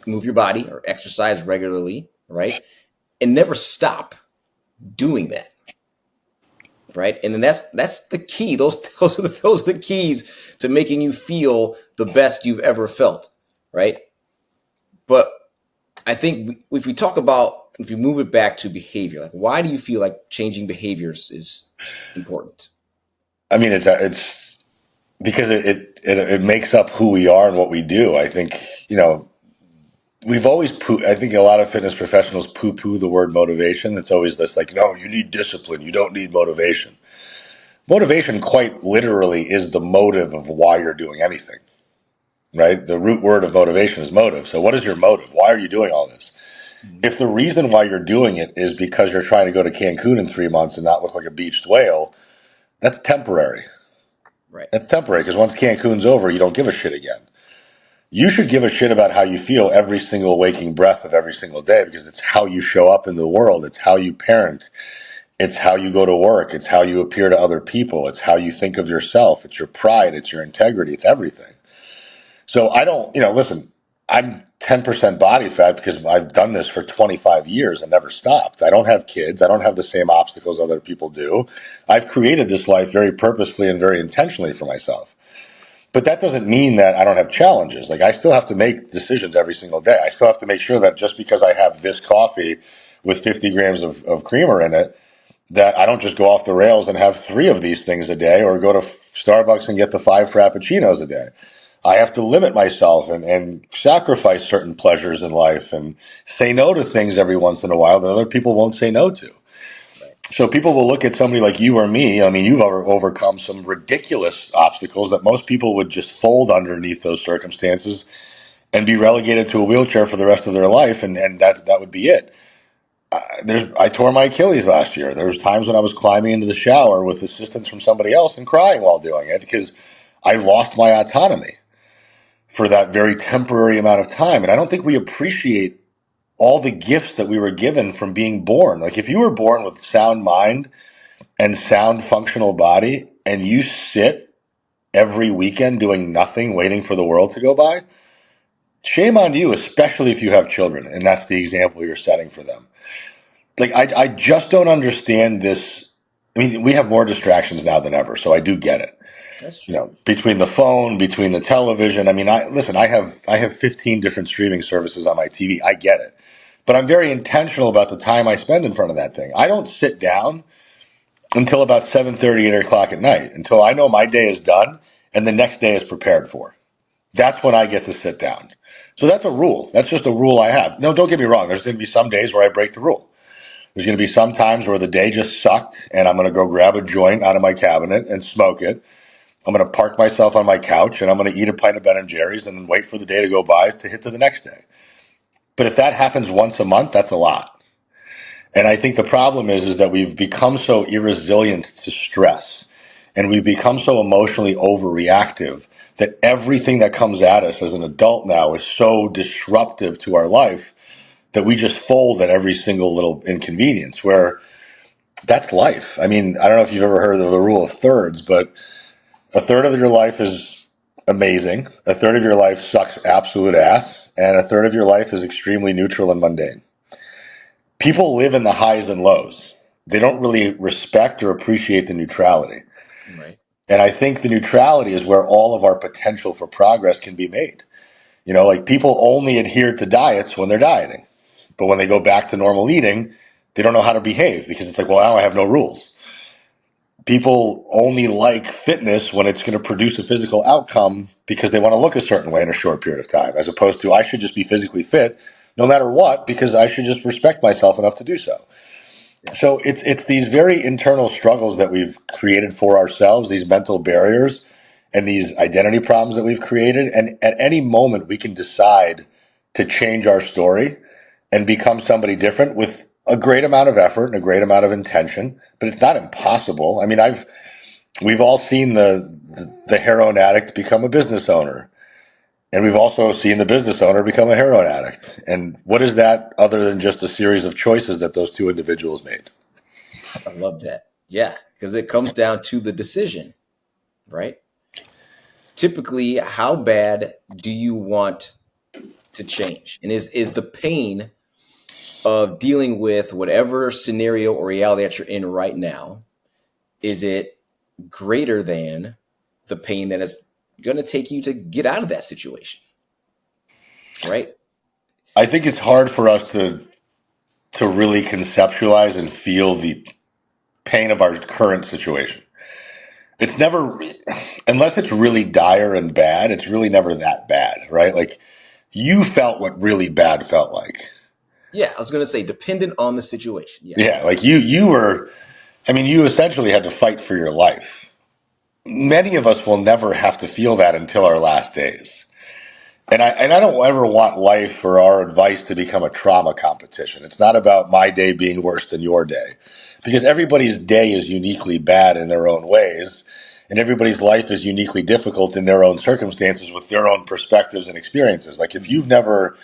move your body or exercise regularly, right? And never stop doing that, right? And then that's the key. Those are the keys to making you feel the best you've ever felt, right? But I think if we talk about if you move it back to behavior, like why do you feel like changing behaviors is important? I mean, it's because it makes up who we are and what we do. I think we've always I think a lot of fitness professionals poo-poo the word motivation. It's always this like, no, you need discipline. You don't need motivation. Motivation, quite literally, is the motive of why you're doing anything, right? The root word of motivation is motive. So, what is your motive? Why are you doing all this? Mhm. If the reason why you're doing it is because you're trying to go to Cancun in 3 months and not look like a beached whale, that's temporary. Right. That's temporary because once Cancun's over, you don't give a shit again. You should give a shit about how you feel every single waking breath of every single day because it's how you show up in the world. It's how you parent. It's how you go to work. It's how you appear to other people. It's how you think of yourself. It's your pride. It's your integrity. It's everything. So I don't, listen, I'm 10% body fat because I've done this for 25 years and never stopped. I don't have kids. I don't have the same obstacles other people do. I've created this life very purposefully and very intentionally for myself. But that doesn't mean that I don't have challenges. Like I still have to make decisions every single day. I still have to make sure that just because I have this coffee with 50 grams of creamer in it, that I don't just go off the rails and have 3 of these things a day or go to Starbucks and get the 5 frappuccinos a day. I have to limit myself and sacrifice certain pleasures in life and say no to things every once in a while that other people won't say no to. Right. So people will look at somebody like you or me. I mean, you've overcome some ridiculous obstacles that most people would just fold underneath those circumstances and be relegated to a wheelchair for the rest of their life, and that would be it. I tore my Achilles last year. There was times when I was climbing into the shower with assistance from somebody else and crying while doing it because I lost my autonomy for that very temporary amount of time. And I don't think we appreciate all the gifts that we were given from being born. Like if you were born with sound mind and sound functional body and you sit every weekend doing nothing, waiting for the world to go by, shame on you, especially if you have children and that's the example you're setting for them. Like I just don't understand this. I mean, we have more distractions now than ever, so I do get it. That's true. Between the phone, between the television. I mean, I have 15 different streaming services on my TV. I get it. But I'm very intentional about the time I spend in front of that thing. I don't sit down until about 7:30, 8 o'clock at night, until I know my day is done and the next day is prepared for. That's when I get to sit down. So that's a rule. That's just a rule I have. No, don't get me wrong. There's going to be some days where I break the rule. There's going to be some times where the day just sucked and I'm going to go grab a joint out of my cabinet and smoke it. I'm going to park myself on my couch and I'm going to eat a pint of Ben and Jerry's and then wait for the day to go by to hit to the next day. But if that happens once a month, that's a lot. And I think the problem is that we've become so irresilient to stress and we've become so emotionally overreactive that everything that comes at us as an adult now is so disruptive to our life that we just fold at every single little inconvenience, where that's life. I mean, I don't know if you've ever heard of the rule of thirds, but a third of your life is amazing, a third of your life sucks absolute ass, and a third of your life is extremely neutral and mundane. People live in the highs and lows. They don't really respect or appreciate the neutrality. Right. And I think the neutrality is where all of our potential for progress can be made. You know, like people only adhere to diets when they're dieting. But when they go back to normal eating, they don't know how to behave because it's like, well, now I have no rules. People only like fitness when it's going to produce a physical outcome because they want to look a certain way in a short period of time, as opposed to I should just be physically fit no matter what because I should just respect myself enough to do so. Yeah. So it's these very internal struggles that we've created for ourselves, these mental barriers and these identity problems that we've created. And at any moment, we can decide to change our story and become somebody different with a great amount of effort and a great amount of intention. But it's not impossible. I mean, we've all seen the heroin addict become a business owner. And we've also seen the business owner become a heroin addict. And what is that other than just a series of choices that those two individuals made? I love that. Yeah, because it comes down to the decision, right? Typically, how bad do you want to change? And is the pain of dealing with whatever scenario or reality that you're in right now, is it greater than the pain that is going to take you to get out of that situation, right? I think it's hard for us to really conceptualize and feel the pain of our current situation. It's never, unless it's really dire and bad, it's really never that bad, right? Like you felt what really bad felt like. Yeah, I was going to say dependent on the situation. Yeah, Yes. like you were, I mean, you essentially had to fight for your life. Many of us will never have to feel that until our last days. And I don't ever want life or our advice to become a trauma competition. It's not about my day being worse than your day, because everybody's day is uniquely bad in their own ways, and everybody's life is uniquely difficult in their own circumstances with their own perspectives and experiences. Like if you've never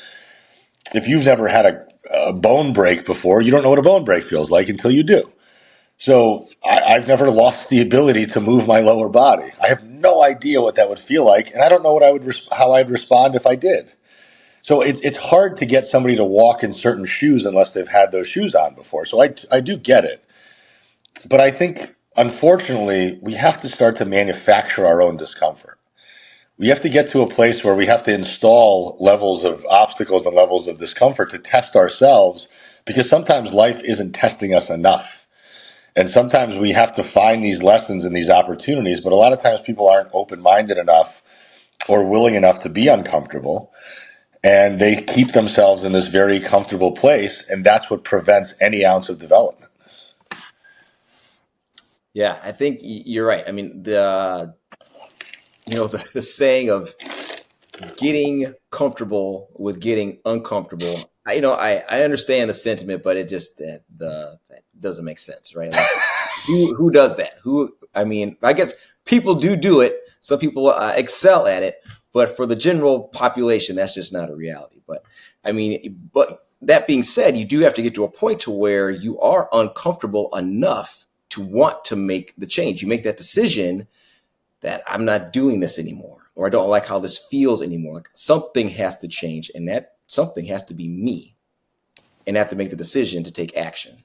had a bone break before, you don't know what a bone break feels like until you do. So I've never lost the ability to move my lower body. I have no idea what that would feel like, and I don't know what how I'd respond if I did. So it's hard to get somebody to walk in certain shoes unless they've had those shoes on before. So I do get it, but I think unfortunately we have to start to manufacture our own discomfort. We have to get to a place where we have to install levels of obstacles and levels of discomfort to test ourselves, because sometimes life isn't testing us enough. And sometimes we have to find these lessons and these opportunities, but a lot of times people aren't open-minded enough or willing enough to be uncomfortable. And they keep themselves in this very comfortable place, and that's what prevents any ounce of development. Yeah, I think you're right. I mean, the saying of getting comfortable with getting uncomfortable. I understand the sentiment, but it just that doesn't make sense, right? Like, who does that? I mean, I guess people do it. Some people excel at it, but for the general population, that's just not a reality. But I mean, but that being said, you do have to get to a point to where you are uncomfortable enough to want to make the change. You make that decision that I'm not doing this anymore, or I don't like how this feels anymore. Like something has to change, and that something has to be me, and I have to make the decision to take action.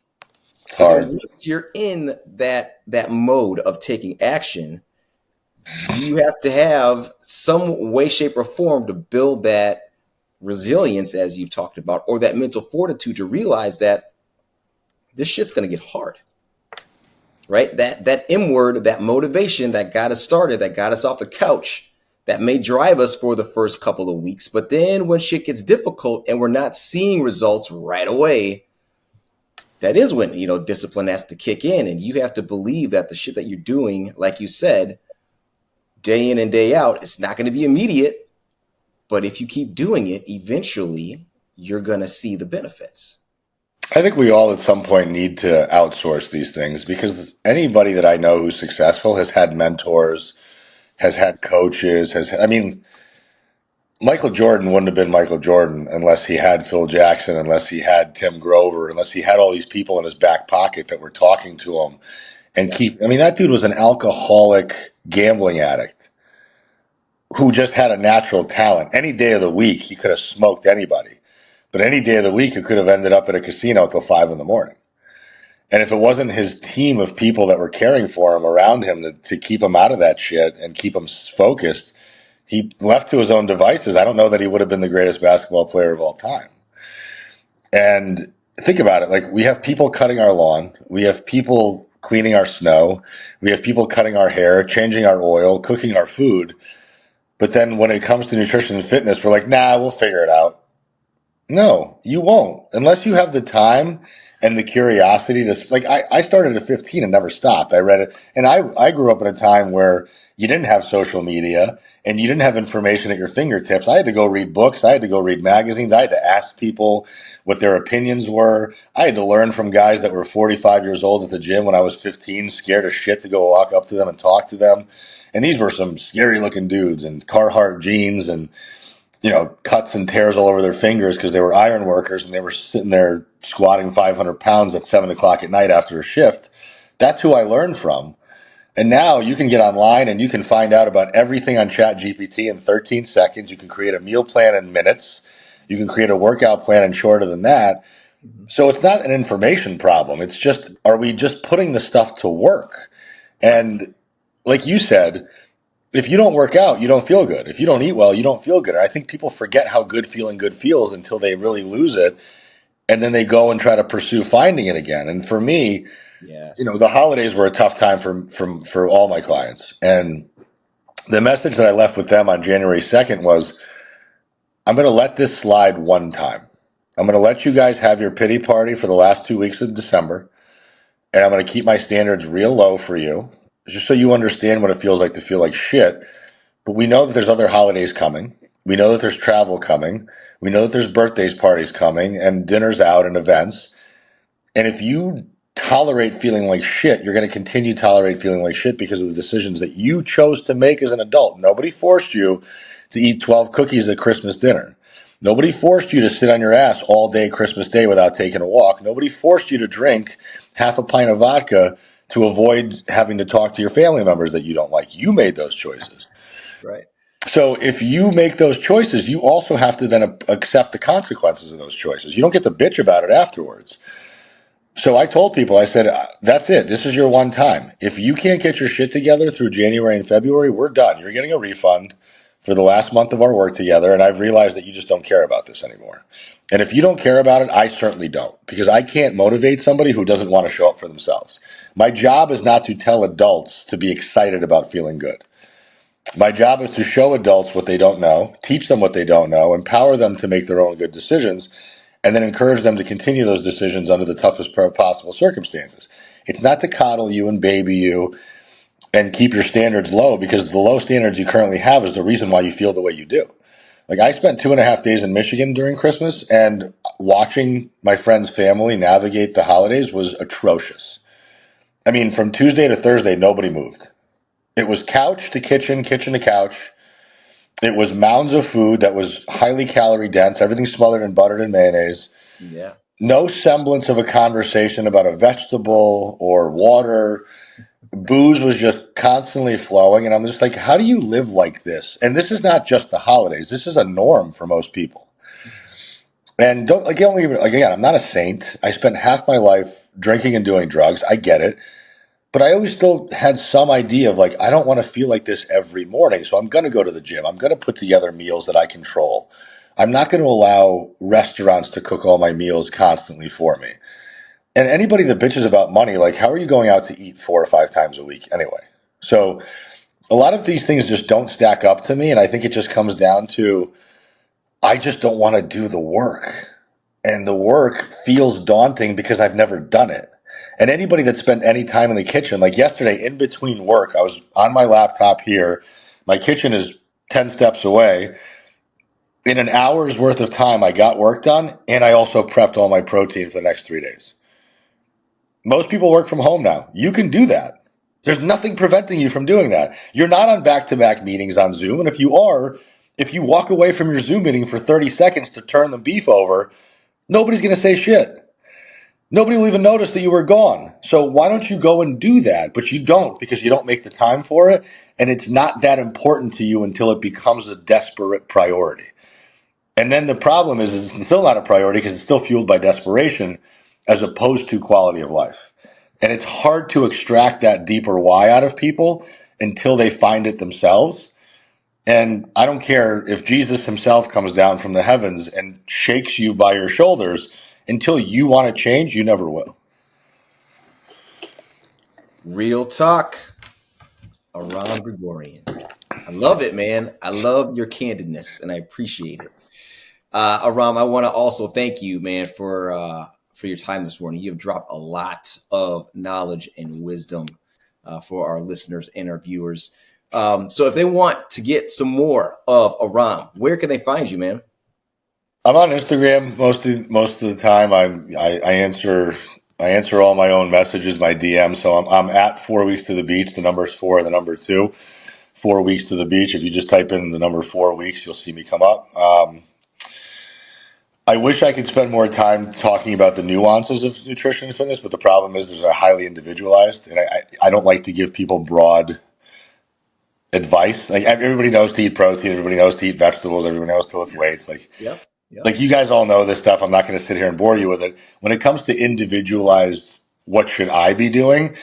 It's And then hard. once you're in that mode of taking action, you have to have some way, shape, or form to build that resilience, as you've talked about, or that mental fortitude to realize that this shit's going to get hard, right? That M word, that motivation that got us started, that got us off the couch, That may drive us for the first couple of weeks, but then when shit gets difficult and we're not seeing results right away, that is when, discipline has to kick in, and you have to believe that the shit that you're doing, like you said, day in and day out, it's not going to be immediate, but if you keep doing it, eventually you're going to see the benefits. I think we all at some point need to outsource these things because anybody that I know who's successful has had mentors, has had coaches, I mean, Michael Jordan wouldn't have been Michael Jordan unless he had Phil Jackson, unless he had Tim Grover, unless he had all these people in his back pocket that were talking to him and Yeah. I mean, that dude was an alcoholic gambling addict who just had a natural talent. Any day of the week, he could have smoked anybody. But any day of the week, he could have ended up at a casino until 5 in the morning. And if it wasn't his team of people that were caring for him around him to keep him out of that shit and keep him focused, he left to his own devices. I don't know that he would have been the greatest basketball player of all time. And think about it. Like, we have people cutting our lawn. We have people cleaning our snow. We have people cutting our hair, changing our oil, cooking our food. But then when it comes to nutrition and fitness, we're like, nah, we'll figure it out. No, you won't. Unless you have the time and the curiosity to, like, I started at 15 and never stopped. I read it. And I grew up in a time where you didn't have social media and you didn't have information at your fingertips. I had to go read books. I had to go read magazines. I had to ask people what their opinions were. I had to learn from guys that were 45 years old at the gym when I was 15, scared as shit to go walk up to them and talk to them. And these were some scary looking dudes in Carhartt jeans and, cuts and tears all over their fingers because they were iron workers and they were sitting there squatting 500 pounds at 7 o'clock at night after a shift. That's who I learned from. And now you can get online and you can find out about everything on ChatGPT in 13 seconds. You can create a meal plan in minutes. You can create a workout plan in shorter than that. So it's not an information problem. It's just, are we just putting the stuff to work? And like you said, if you don't work out, you don't feel good. If you don't eat well, you don't feel good. And I think people forget how good feeling good feels until they really lose it. And then they go and try to pursue finding it again. And for me, Yes. the holidays were a tough time for all my clients. And the message that I left with them on January 2nd was, I'm going to let this slide one time. I'm going to let you guys have your pity party for the last 2 weeks of December. And I'm going to keep my standards real low for you, just so you understand what it feels like to feel like shit. But we know that there's other holidays coming. We know that there's travel coming. We know that there's birthdays, parties coming, and dinners out and events. And if you tolerate feeling like shit, you're going to continue to tolerate feeling like shit because of the decisions that you chose to make as an adult. Nobody forced you to eat 12 cookies at Christmas dinner. Nobody forced you to sit on your ass all day Christmas Day without taking a walk. Nobody forced you to drink half a pint of vodka to avoid having to talk to your family members that you don't like. You made those choices. Right. So if you make those choices, you also have to then accept the consequences of those choices. You don't get to bitch about it afterwards. So I told people, I said, that's it. This is your one time. If you can't get your shit together through January and February, we're done. You're getting a refund for the last month of our work together. And I've realized that you just don't care about this anymore. And if you don't care about it, I certainly don't, because I can't motivate somebody who doesn't want to show up for themselves. My job is not to tell adults to be excited about feeling good. My job is to show adults what they don't know, teach them what they don't know, empower them to make their own good decisions, and then encourage them to continue those decisions under the toughest possible circumstances. It's not to coddle you and baby you and keep your standards low, because the low standards you currently have is the reason why you feel the way you do. Like, I spent 2.5 days in Michigan during Christmas, and watching my friend's family navigate the holidays was atrocious. I mean, from Tuesday to Thursday, nobody moved. It was couch to kitchen, kitchen to couch. It was mounds of food that was highly calorie dense, everything smothered in butter and mayonnaise. Yeah. No semblance of a conversation about a vegetable or water. Booze was just constantly flowing. And I'm just like, how do you live like this? And this is not just the holidays. This is a norm for most people. And again, I'm not a saint. I spent half my life drinking and doing drugs. I get it. But I always still had some idea of, like, I don't want to feel like this every morning. So I'm going to go to the gym. I'm going to put together meals that I control. I'm not going to allow restaurants to cook all my meals constantly for me. And anybody that bitches about money, like, how are you going out to eat 4 or 5 times a week anyway? So a lot of these things just don't stack up to me. And I think it just comes down to, I just don't want to do the work. And the work feels daunting because I've never done it. And anybody that spent any time in the kitchen, like yesterday in between work, I was on my laptop here. My kitchen is 10 steps away. In an hour's worth of time, I got work done, and I also prepped all my protein for the next 3 days. Most people work from home now. You can do that. There's nothing preventing you from doing that. You're not on back-to-back meetings on Zoom. And if you are, if you walk away from your Zoom meeting for 30 seconds to turn the beef over, nobody's going to say shit. Nobody will even notice that you were gone. So why don't you go and do that? But you don't, because you don't make the time for it. And it's not that important to you until it becomes a desperate priority. And then the problem is it's still not a priority because it's still fueled by desperation as opposed to quality of life. And it's hard to extract that deeper why out of people until they find it themselves. And I don't care if Jesus himself comes down from the heavens and shakes you by your shoulders. Until you want to change, you never will. Real talk. Aram Grigorian. I love it, man. I love your candidness, and I appreciate it. Aram, I want to also thank you, man, for your time this morning. You have dropped a lot of knowledge and wisdom for our listeners and our viewers. So if they want to get some more of Aram, where can they find you, man? I'm on Instagram most of the time. I answer all my own messages, my DMs. So I'm at 4 weeks to the beach. The number is 4 and the number 2. 4 weeks to the beach. If you just type in the number 4 weeks, you'll see me come up. I wish I could spend more time talking about the nuances of nutrition and fitness, but the problem is they're highly individualized, and I don't like to give people broad advice. Like everybody knows to eat protein, everybody knows to eat vegetables, everybody knows to lift weights. Yep. Yep. Like you guys all know this stuff. I'm not going to sit here and bore you with it. When it comes to individualized, what should I be doing?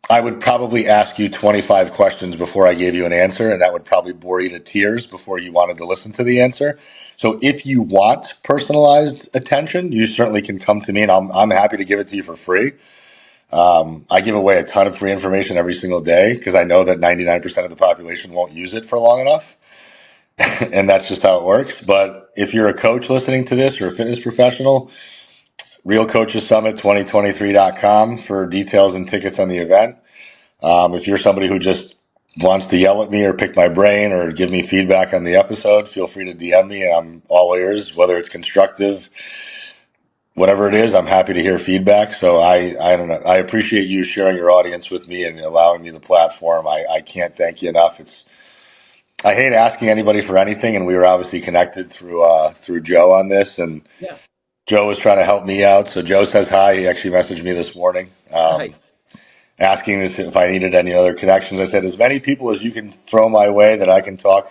I would probably ask you 25 questions before I gave you an answer, and that would probably bore you to tears before you wanted to listen to the answer. So if you want personalized attention, you certainly can come to me, and I'm happy to give it to you for free. I give away a ton of free information every single day because I know that 99% of the population won't use it for long enough. And that's just how it works. But if you're a coach listening to this or a fitness professional, realcoachessummit2023.com for details and tickets on the event. If you're somebody who just wants to yell at me or pick my brain or give me feedback on the episode, feel free to DM me, and I'm all ears, whether it's constructive, whatever it is. I'm happy to hear feedback. So I don't know. I appreciate you sharing your audience with me and allowing me the platform. I can't thank you enough. I hate asking anybody for anything, and we were obviously connected through Joe on this, and Yeah. Joe was trying to help me out. So Joe says hi. He actually messaged me this morning. Nice. Asking if I needed any other connections. I said, as many people as you can throw my way that I can talk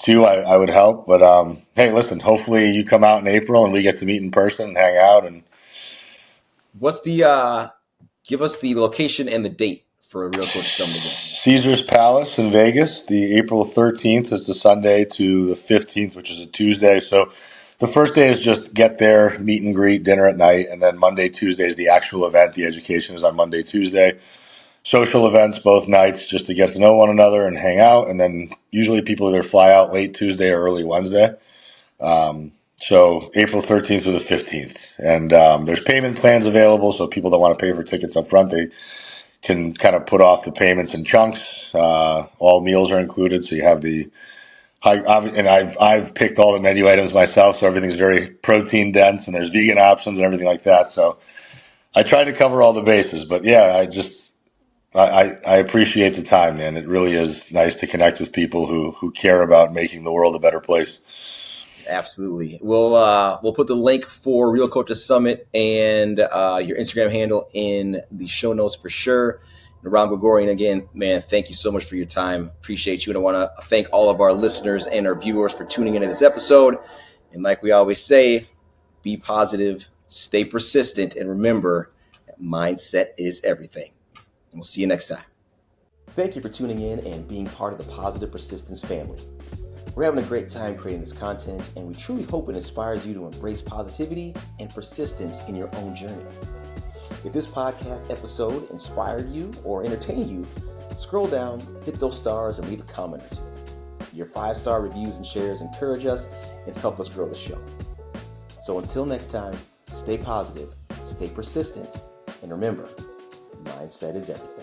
to, I would help. But hey, listen, hopefully you come out in April and we get to meet in person and hang out. And What's the give us the location and the date for a Real Coach Summit again? Caesar's Palace in Vegas, the April 13th is the Sunday to the 15th, which is a Tuesday. So the first day is just get there, meet and greet, dinner at night. And then Monday, Tuesday is the actual event. The education is on Monday, Tuesday. Social events both nights just to get to know one another and hang out. And then usually people either fly out late Tuesday or early Wednesday. So April 13th through the 15th. And there's payment plans available. So people that want to pay for tickets up front, they can kind of put off the payments in chunks. All meals are included. So you have the high, and I've picked all the menu items myself. So everything's very protein dense and there's vegan options and everything like that. So I tried to cover all the bases, but yeah, I appreciate the time, man. It really is nice to connect with people who care about making the world a better place. Absolutely. We'll put the link for Real Coaches Summit and your Instagram handle in the show notes for sure. And Aram Grigorian, again, man, thank you so much for your time. Appreciate you. And I want to thank all of our listeners and our viewers for tuning into this episode. And like we always say, be positive, stay persistent, and remember that mindset is everything. And we'll see you next time. Thank you for tuning in and being part of the Positive Persistence family. We're having a great time creating this content, and we truly hope it inspires you to embrace positivity and persistence in your own journey. If this podcast episode inspired you or entertained you, Scroll down, hit those stars, and leave a comment or two. Your 5-star reviews and shares encourage us and help us grow the show. So until next time, stay positive, stay persistent, and remember, mindset is everything.